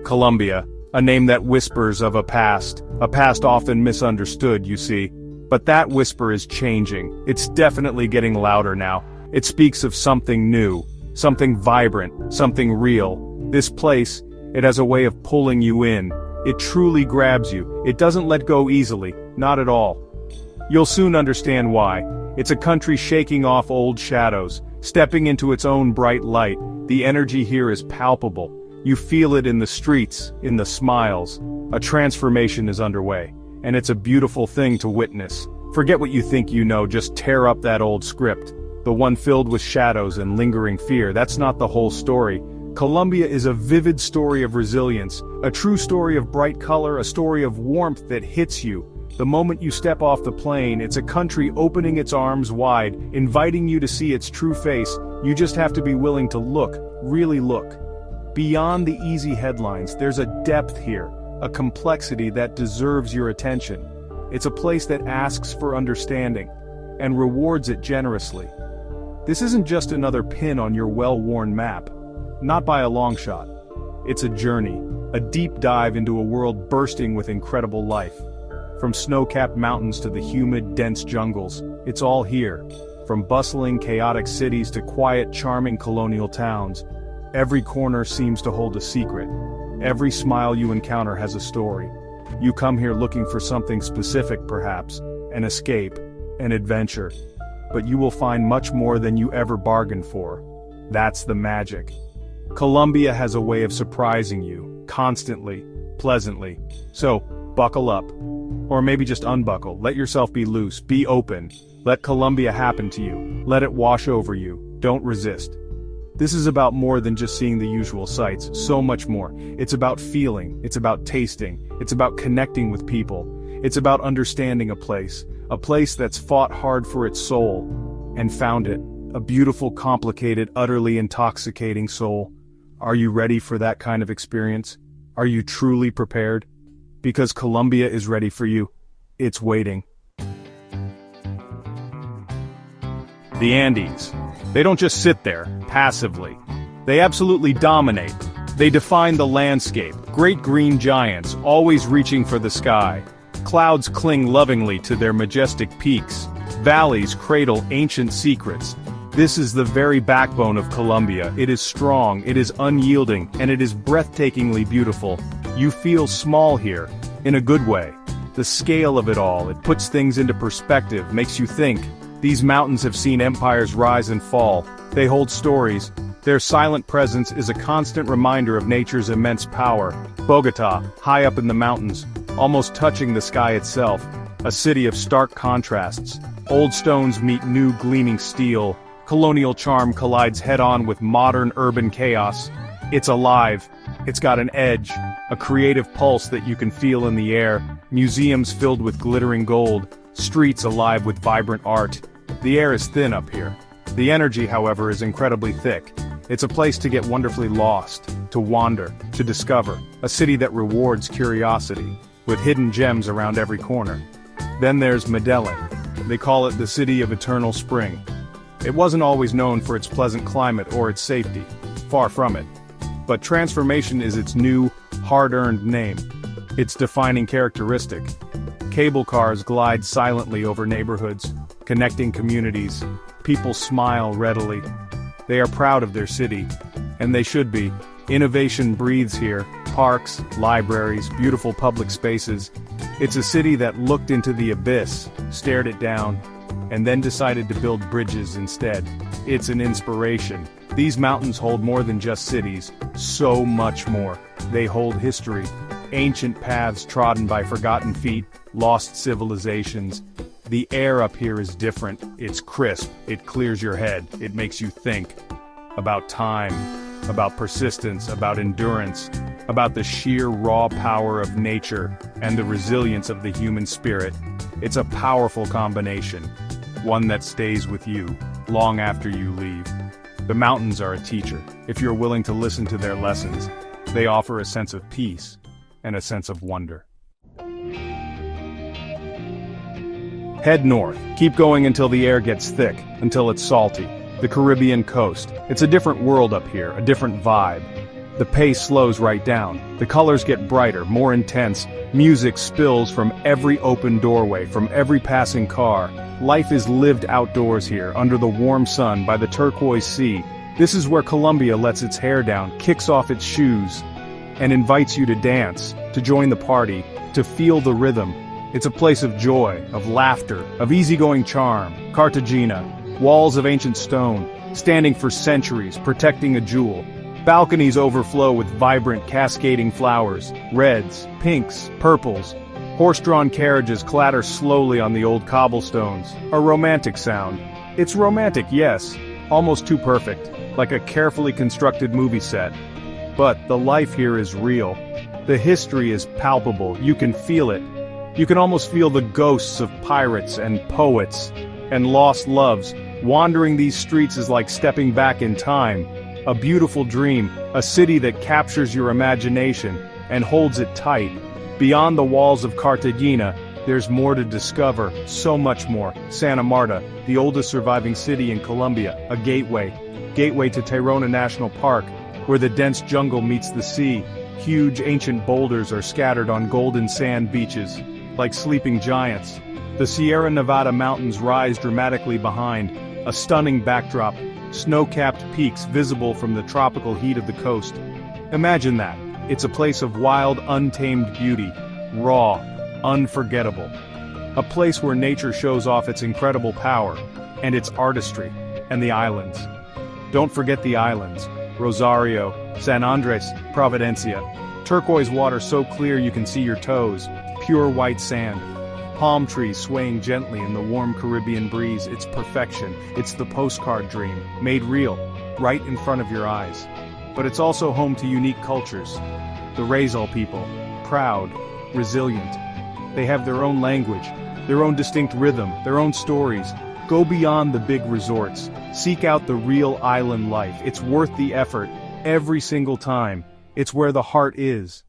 Colombia, a name that whispers of a past often misunderstood, you see. But that whisper is changing. It's definitely getting louder now. It speaks of something new, something vibrant, something real. This place, it has a way of pulling you in. It truly grabs you. It doesn't let go easily, not at all. You'll soon understand why. It's a country shaking off old shadows, stepping into its own bright light. The energy here is palpable. You feel it in the streets, in the smiles. A transformation is underway, and it's a beautiful thing to witness. Forget what you think you know, just tear up that old script. The one filled with shadows and lingering fear. That's not the whole story. Colombia is a vivid story of resilience, a true story of bright color, a story of warmth that hits you. The moment you step off the plane, it's a country opening its arms wide, inviting you to see its true face. You just have to be willing to look, really look. Beyond the easy headlines, there's a depth here, a complexity that deserves your attention. It's a place that asks for understanding, and rewards it generously. This isn't just another pin on your well-worn map. Not by a long shot. It's a journey, a deep dive into a world bursting with incredible life. From snow-capped mountains to the humid, dense jungles, it's all here. From bustling, chaotic cities to quiet, charming colonial towns, every corner seems to hold a secret. Every smile you encounter has a story. You come here looking for something specific, perhaps, an escape, an adventure. But you will find much more than you ever bargained for. That's the magic. Colombia has a way of surprising you, constantly, pleasantly. So, buckle up. Or maybe just unbuckle, let yourself be loose, be open. Let Colombia happen to you. Let it wash over you. Don't resist. This is about more than just seeing the usual sights, so much more. It's about feeling, it's about tasting, it's about connecting with people. It's about understanding a place that's fought hard for its soul, and found it. A beautiful, complicated, utterly intoxicating soul. Are you ready for that kind of experience? Are you truly prepared? Because Colombia is ready for you. It's waiting. The Andes. They don't just sit there, passively. They absolutely dominate. They define the landscape, great green giants, always reaching for the sky. Clouds cling lovingly to their majestic peaks. Valleys cradle ancient secrets. This is the very backbone of Colombia. It is strong, it is unyielding, and it is breathtakingly beautiful. You feel small here, in a good way. The scale of it all, it puts things into perspective, makes you think. These mountains have seen empires rise and fall. They hold stories. Their silent presence is a constant reminder of nature's immense power. Bogota, high up in the mountains, almost touching the sky itself. A city of stark contrasts. Old stones meet new gleaming steel. Colonial charm collides head-on with modern urban chaos. It's alive. It's got an edge, a creative pulse that you can feel in the air. Museums filled with glittering gold. Streets alive with vibrant art. The air is thin up here. The energy, however, is incredibly thick. It's a place to get wonderfully lost, to wander, to discover. A city that rewards curiosity, with hidden gems around every corner. Then there's Medellin. They call it the city of eternal spring. It wasn't always known for its pleasant climate or its safety. Far from it. But transformation is its new, hard-earned name. Its defining characteristic. Cable cars glide silently over neighborhoods, connecting communities. People smile readily. They are proud of their city, and they should be. Innovation breathes here. Parks, libraries, beautiful public spaces. It's a city that looked into the abyss, stared it down, and then decided to build bridges instead. It's an inspiration. These mountains hold more than just cities, so much more. They hold history, ancient paths trodden by forgotten feet, lost civilizations. The air up here is different. It's crisp, it clears your head, it makes you think about time, about persistence, about endurance, about the sheer raw power of nature and the resilience of the human spirit. It's a powerful combination, one that stays with you long after you leave. The mountains are a teacher. If you're willing to listen to their lessons, they offer a sense of peace and a sense of wonder. Head north. Keep going until the air gets thick, until it's salty. The Caribbean coast. It's a different world up here, a different vibe. The pace slows right down. The colors get brighter, more intense. Music spills from every open doorway, from every passing car. Life is lived outdoors here, under the warm sun, by the turquoise sea. This is where Colombia lets its hair down, kicks off its shoes, and invites you to dance, to join the party, to feel the rhythm. It's a place of joy, of laughter, of easygoing charm. Cartagena, walls of ancient stone, standing for centuries, protecting a jewel. Balconies overflow with vibrant, cascading flowers, reds, pinks, purples. Horse-drawn carriages clatter slowly on the old cobblestones, a romantic sound. It's romantic, yes, almost too perfect, like a carefully constructed movie set. But the life here is real. The history is palpable, you can feel it. You can almost feel the ghosts of pirates and poets and lost loves. Wandering these streets is like stepping back in time. A beautiful dream, a city that captures your imagination and holds it tight. Beyond the walls of Cartagena, there's more to discover, so much more. Santa Marta, the oldest surviving city in Colombia, a gateway to Tayrona National Park, where the dense jungle meets the sea. Huge ancient boulders are scattered on golden sand beaches, like sleeping giants. The Sierra Nevada mountains rise dramatically behind, a stunning backdrop, snow-capped peaks visible from the tropical heat of the coast. Imagine that. It's a place of wild, untamed beauty, raw, unforgettable. A place where nature shows off its incredible power, and its artistry, and the islands. Don't forget the islands. Rosario, San Andres, Providencia. Turquoise water so clear you can see your toes, pure white sand. Palm trees swaying gently in the warm Caribbean breeze. It's perfection. It's the postcard dream, made real, right in front of your eyes. But it's also home to unique cultures. The Rezal people, proud, resilient. They have their own language, their own distinct rhythm, their own stories. Go beyond the big resorts. Seek out the real island life. It's worth the effort, every single time. It's where the heart is.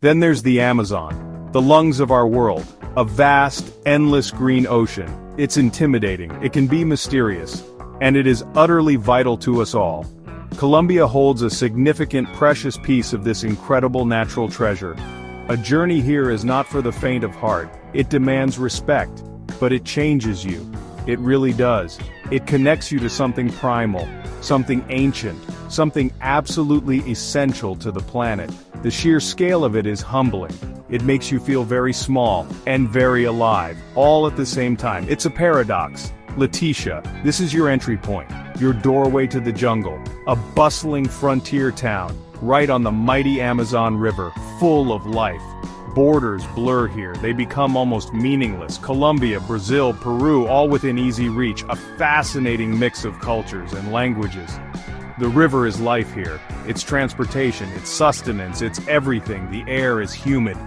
Then there's the Amazon, the lungs of our world, a vast, endless green ocean. It's intimidating, it can be mysterious, and it is utterly vital to us all. Colombia holds a significant, precious piece of this incredible natural treasure. A journey here is not for the faint of heart. It demands respect, but it changes you. It really does. It connects you to something primal, something ancient, something absolutely essential to the planet. The sheer scale of it is humbling. It makes you feel very small and very alive, all at the same time. It's a paradox. Leticia, this is your entry point, your doorway to the jungle, a bustling frontier town, right on the mighty Amazon River, full of life. Borders blur here, they become almost meaningless. Colombia, Brazil, Peru, all within easy reach, a fascinating mix of cultures and languages. The river is life here. It's transportation, it's sustenance, it's everything. The air is humid,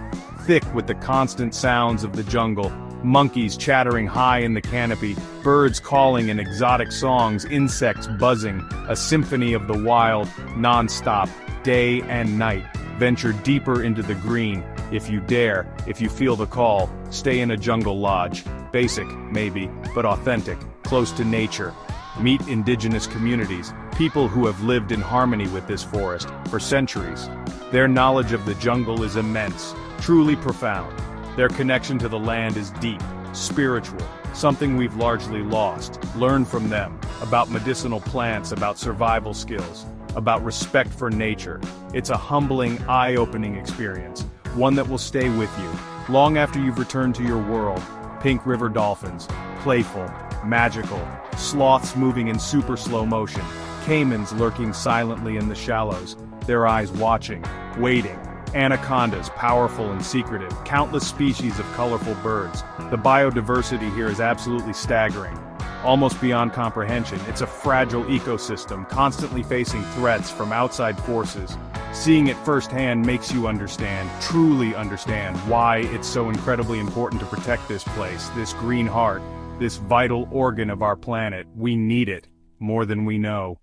thick with the constant sounds of the jungle. Monkeys chattering high in the canopy, birds calling in exotic songs, insects buzzing, a symphony of the wild, non-stop, day and night. Venture deeper into the green, if you dare, if you feel the call. Stay in a jungle lodge. Basic, maybe, but authentic, close to nature. Meet indigenous communities, people who have lived in harmony with this forest for centuries. Their knowledge of the jungle is immense, truly profound. Their connection to the land is deep, spiritual, something we've largely lost. Learn from them, about medicinal plants, about survival skills, about respect for nature. It's a humbling, eye-opening experience, one that will stay with you, long after you've returned to your world. Pink river dolphins, playful, magical, sloths moving in super slow motion, caimans lurking silently in the shallows, their eyes watching, waiting. Anacondas, powerful and secretive, countless species of colorful birds. The biodiversity here is absolutely staggering, almost beyond comprehension. It's a fragile ecosystem, constantly facing threats from outside forces. Seeing it firsthand makes you understand, truly understand, why it's so incredibly important to protect this place, this green heart, this vital organ of our planet. We need it, more than we know.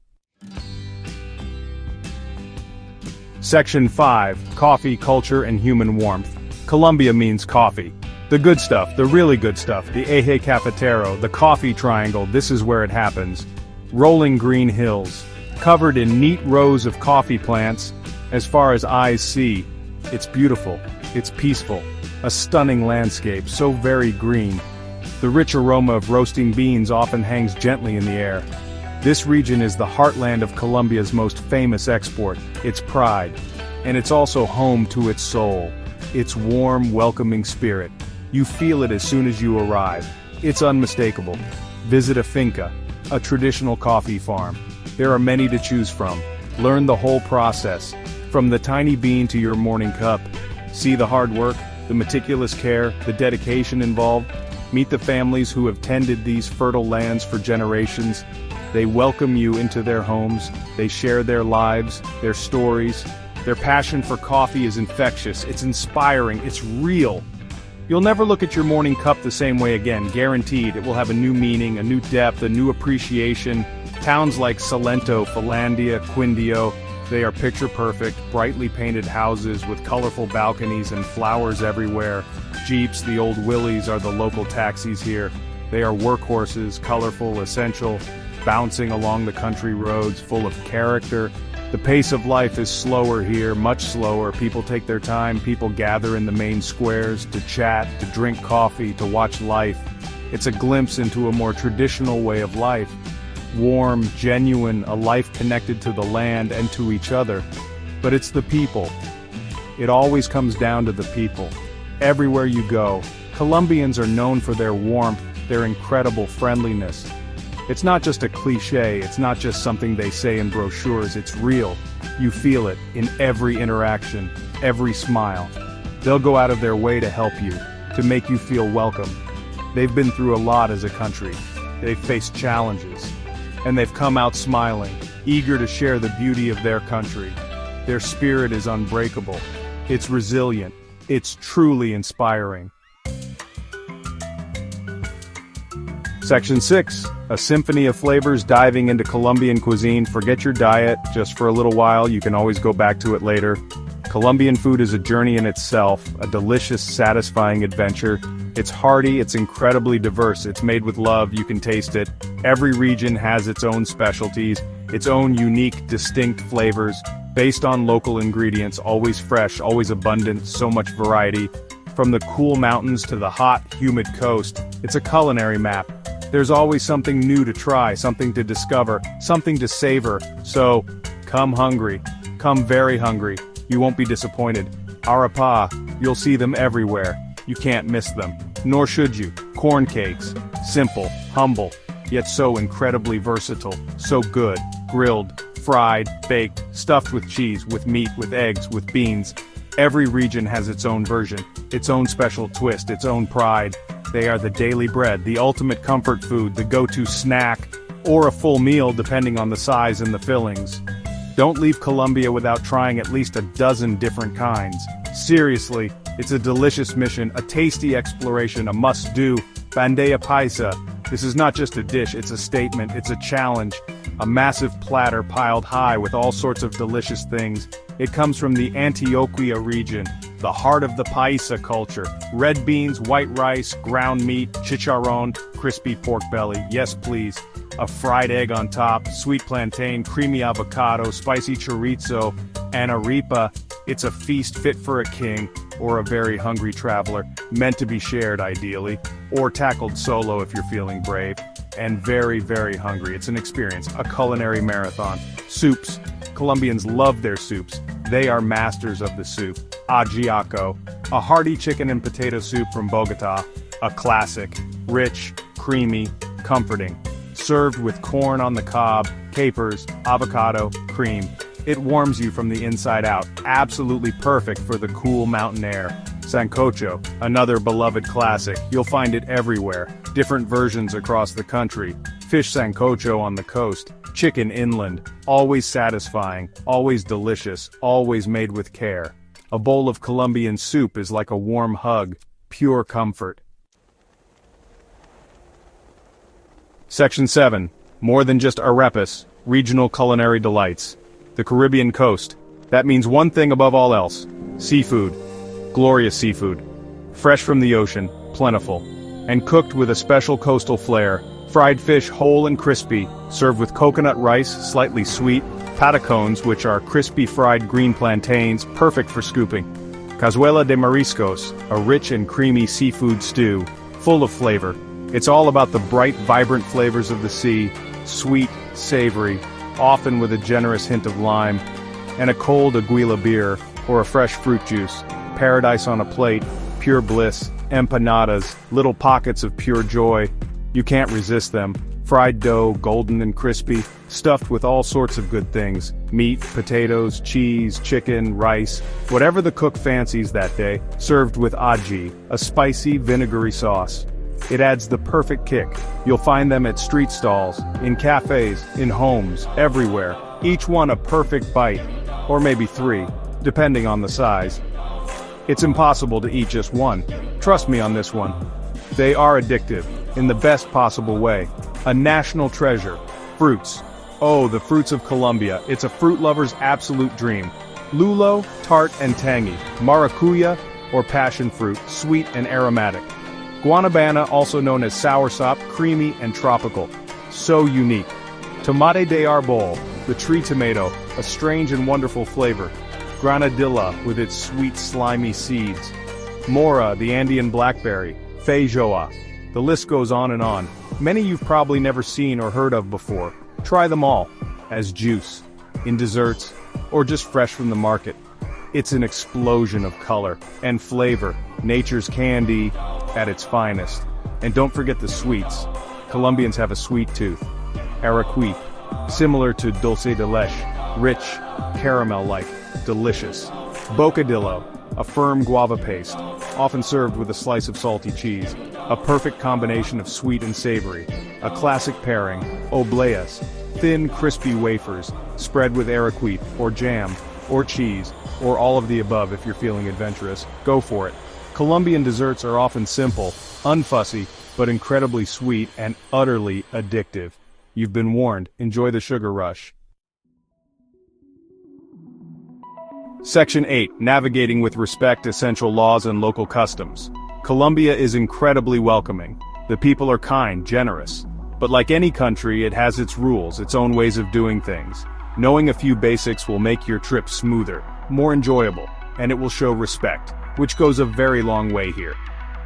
Section 5, Coffee, Culture, and Human Warmth. Colombia means coffee. The good stuff, the really good stuff, the eje cafetero, the coffee triangle, this is where it happens. Rolling green hills, covered in neat rows of coffee plants. As far as eyes see, it's beautiful, it's peaceful, a stunning landscape, so very green. The rich aroma of roasting beans often hangs gently in the air. This region is the heartland of Colombia's most famous export, its pride. And it's also home to its soul, its warm, welcoming spirit. You feel it as soon as you arrive. It's unmistakable. Visit a finca, a traditional coffee farm. There are many to choose from. Learn the whole process, from the tiny bean to your morning cup. See the hard work, the meticulous care, the dedication involved. Meet the families who have tended these fertile lands for generations. They welcome you into their homes. They share their lives, their stories. Their passion for coffee is infectious, it's inspiring, it's real. You'll never look at your morning cup the same way again, guaranteed. It will have a new meaning, a new depth, a new appreciation. Towns like Salento, Finlandia, Quindio, they are picture-perfect, brightly painted houses with colorful balconies and flowers everywhere. Jeeps, the old Willies, are the local taxis here. They are workhorses, colorful, essential, bouncing along the country roads, full of character. The pace of life is slower here, much slower. People take their time, people gather in the main squares to chat, to drink coffee, to watch life. It's a glimpse into a more traditional way of life. Warm, genuine, a life connected to the land and to each other. But it's the people. It always comes down to the people. Everywhere you go, Colombians are known for their warmth, their incredible friendliness. It's not just a cliché, it's not just something they say in brochures, it's real. You feel it in every interaction, every smile. They'll go out of their way to help you, to make you feel welcome. They've been through a lot as a country. They've faced challenges. And they've come out smiling, eager to share the beauty of their country. Their spirit is unbreakable. It's resilient. It's truly inspiring. Section 6. A symphony of flavors diving into Colombian cuisine. Forget your diet, just for a little while, you can always go back to it later. Colombian food is a journey in itself, a delicious, satisfying adventure. It's hearty, it's incredibly diverse, it's made with love, you can taste it. Every region has its own specialties, its own unique, distinct flavors, based on local ingredients, always fresh, always abundant, so much variety. From the cool mountains to the hot, humid coast, it's a culinary map. There's always something new to try, something to discover, something to savor. So, come hungry. Come very hungry. You won't be disappointed. Arepa, you'll see them everywhere. You can't miss them. Nor should you. Corn cakes. Simple, humble, yet so incredibly versatile. So good. Grilled, fried, baked, stuffed with cheese, with meat, with eggs, with beans. Every region has its own version, its own special twist, its own pride. They are the daily bread, the ultimate comfort food, the go-to snack, or a full meal depending on the size and the fillings. Don't leave Colombia without trying at least a dozen different kinds. Seriously, it's a delicious mission, a tasty exploration, a must-do. Bandeja paisa. This is not just a dish, it's a statement, it's a challenge. A massive platter piled high with all sorts of delicious things. It comes from the Antioquia region, the heart of the paisa culture. Red beans, white rice, ground meat, chicharrón, crispy pork belly, yes please. A fried egg on top, sweet plantain, creamy avocado, spicy chorizo, and arepa. It's a feast fit for a king, or a very hungry traveler, meant to be shared ideally, or tackled solo if you're feeling brave. And very, very hungry. It's an experience, a culinary marathon. Soups. Colombians love their soups. They are masters of the soup. Ajiaco, a hearty chicken and potato soup from Bogota. A classic. Rich, creamy, comforting. Served with corn on the cob, capers, avocado, cream. It warms you from the inside out. Absolutely perfect for the cool mountain air. Sancocho, another beloved classic. You'll find it everywhere. Different versions across the country. Fish sancocho on the coast. Chicken inland. Always satisfying. Always delicious. Always made with care. A bowl of Colombian soup is like a warm hug. Pure comfort. Section 7. More than just arepas. Regional culinary delights. The Caribbean coast. That means one thing above all else. Seafood. Glorious seafood. Fresh from the ocean, plentiful, and cooked with a special coastal flair. Fried fish whole and crispy, served with coconut rice, slightly sweet. Patacones, which are crispy fried green plantains, perfect for scooping. Cazuela de mariscos, a rich and creamy seafood stew, full of flavor. It's all about the bright, vibrant flavors of the sea, sweet, savory, often with a generous hint of lime, and a cold aguila beer, or a fresh fruit juice. Paradise on a plate, pure bliss, empanadas, little pockets of pure joy. You can't resist them. Fried dough, golden and crispy, stuffed with all sorts of good things. Meat, potatoes, cheese, chicken, rice, whatever the cook fancies that day, served with aji, a spicy, vinegary sauce. It adds the perfect kick. You'll find them at street stalls, in cafes, in homes, everywhere. Each one a perfect bite, or maybe 3, depending on the size. It's impossible to eat just one. Trust me on this one. They are addictive, in the best possible way. A national treasure. Fruits. Oh, the fruits of Colombia. It's a fruit lover's absolute dream. Lulo, tart and tangy. Maracuya, or passion fruit, sweet and aromatic. Guanabana, also known as soursop, creamy and tropical. So unique. Tomate de arbol, the tree tomato, a strange and wonderful flavor. Granadilla, with its sweet slimy seeds. Mora, the Andean blackberry. Feijoa. The list goes on and on. Many you've probably never seen or heard of before. Try them all, as juice, in desserts, or just fresh from the market. It's an explosion of color and flavor, nature's candy at its finest. And don't forget the sweets. Colombians have a sweet tooth. Arequipe, similar to dulce de leche, rich, caramel-like, delicious. Bocadillo, a firm guava paste, often served with a slice of salty cheese. A perfect combination of sweet and savory. A classic pairing, obleas, thin, crispy wafers, spread with arequipe, or jam, or cheese, or all of the above if you're feeling adventurous. Go for it. Colombian desserts are often simple, unfussy, but incredibly sweet and utterly addictive. You've been warned. Enjoy the sugar rush. Section 8. Navigating with respect, essential laws and local customs. Colombia is incredibly welcoming. The people are kind, generous. But like any country, it has its rules, its own ways of doing things. Knowing a few basics will make your trip smoother, more enjoyable, and it will show respect, which goes a very long way here.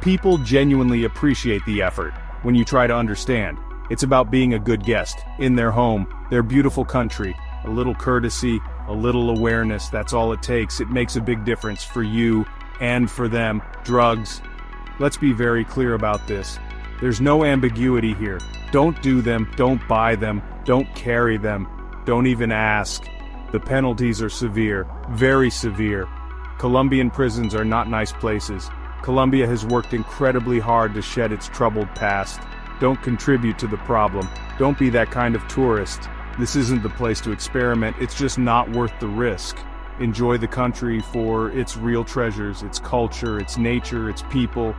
People genuinely appreciate the effort when you try to understand. It's about being a good guest, in their home, their beautiful country. A little courtesy, a little awareness, that's all it takes. It makes a big difference for you and for them. Drugs. Let's be very clear about this. There's no ambiguity here. Don't do them, don't buy them, don't carry them, don't even ask. The penalties are severe, very severe. Colombian prisons are not nice places. Colombia has worked incredibly hard to shed its troubled past. Don't contribute to the problem. Don't be that kind of tourist. This isn't the place to experiment, it's just not worth the risk. Enjoy the country for its real treasures, its culture, its nature, its people.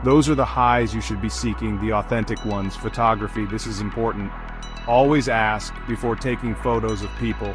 Those are the highs you should be seeking, the authentic ones. Photography, this is important. Always ask before taking photos of people,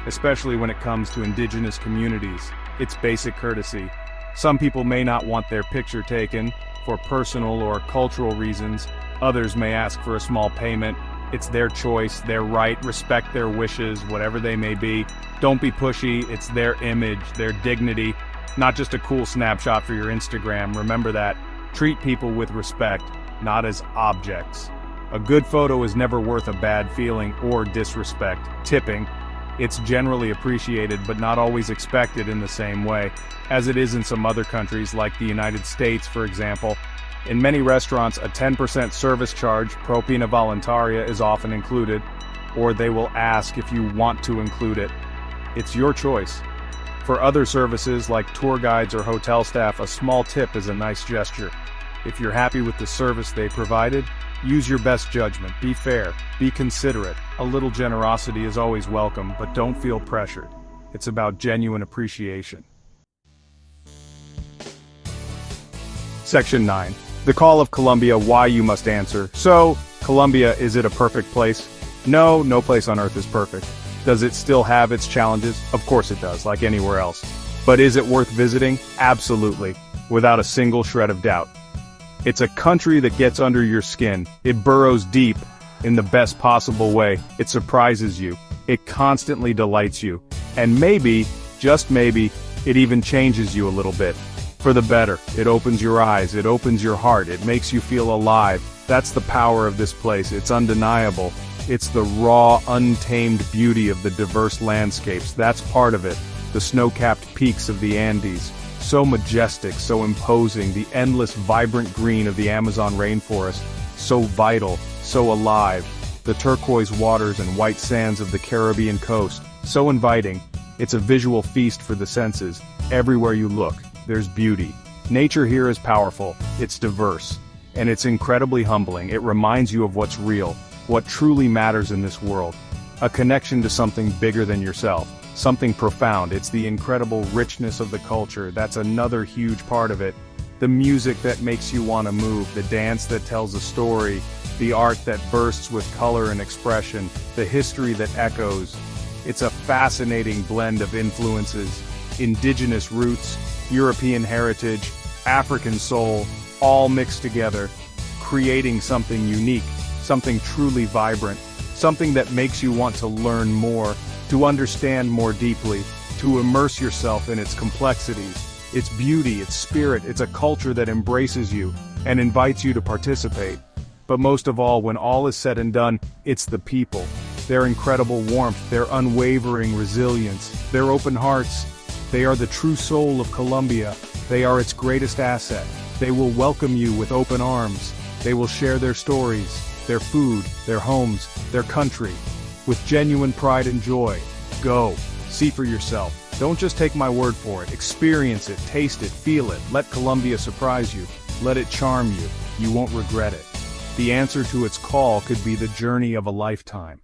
especially when it comes to indigenous communities. It's basic courtesy. Some people may not want their picture taken for personal or cultural reasons. Others may ask for a small payment. It's their choice, their right. Respect their wishes, whatever they may be. Don't be pushy. It's their image, their dignity, not just a cool snapshot for your Instagram. Remember that. Treat people with respect, not as objects. A good photo is never worth a bad feeling or disrespect. Tipping. It's generally appreciated but not always expected in the same way, as it is in some other countries like the United States, for example. In many restaurants, a 10% service charge, propina voluntaria, is often included, or they will ask if you want to include it. It's your choice. For other services like tour guides or hotel staff, a small tip is a nice gesture. If you're happy with the service they provided, use your best judgment. Be fair, be considerate. A little generosity is always welcome, but don't feel pressured. It's about genuine appreciation. Section 9. The call of Colombia, why you must answer. So, Colombia, is it a perfect place? No, no place on earth is perfect. Does it still have its challenges? Of course it does, like anywhere else. But is it worth visiting? Absolutely, without a single shred of doubt. It's a country that gets under your skin. It burrows deep, in the best possible way. It surprises you. It constantly delights you. And maybe, just maybe, it even changes you a little bit. For the better. It opens your eyes, it opens your heart, it makes you feel alive. That's the power of this place. It's undeniable. It's the raw, untamed beauty of the diverse landscapes. That's part of it. The snow-capped peaks of the Andes. So majestic, so imposing, the endless vibrant green of the Amazon rainforest, so vital, so alive, the turquoise waters and white sands of the Caribbean coast, so inviting. It's a visual feast for the senses. Everywhere you look, there's beauty. Nature here is powerful, it's diverse, and it's incredibly humbling. It reminds you of what's real, what truly matters in this world. A connection to something bigger than yourself. Something profound. It's the incredible richness of the culture. That's another huge part of it. The music that makes you want to move, the dance that tells a story, the art that bursts with color and expression, the history that echoes. It's a fascinating blend of influences, indigenous roots, European heritage, African soul, all mixed together, creating something unique, something truly vibrant, something that makes you want to learn more, to understand more deeply, to immerse yourself in its complexities, its beauty, its spirit. It's a culture that embraces you and invites you to participate. But most of all, when all is said and done, it's the people. Their incredible warmth, their unwavering resilience, their open hearts. They are the true soul of Colombia. They are its greatest asset. They will welcome you with open arms. They will share their stories, their food, their homes, their country, with genuine pride and joy. Go, see for yourself. Don't just take my word for it. Experience it, taste it, feel it. Let Colombia surprise you. Let it charm you. You won't regret it. The answer to its call could be the journey of a lifetime.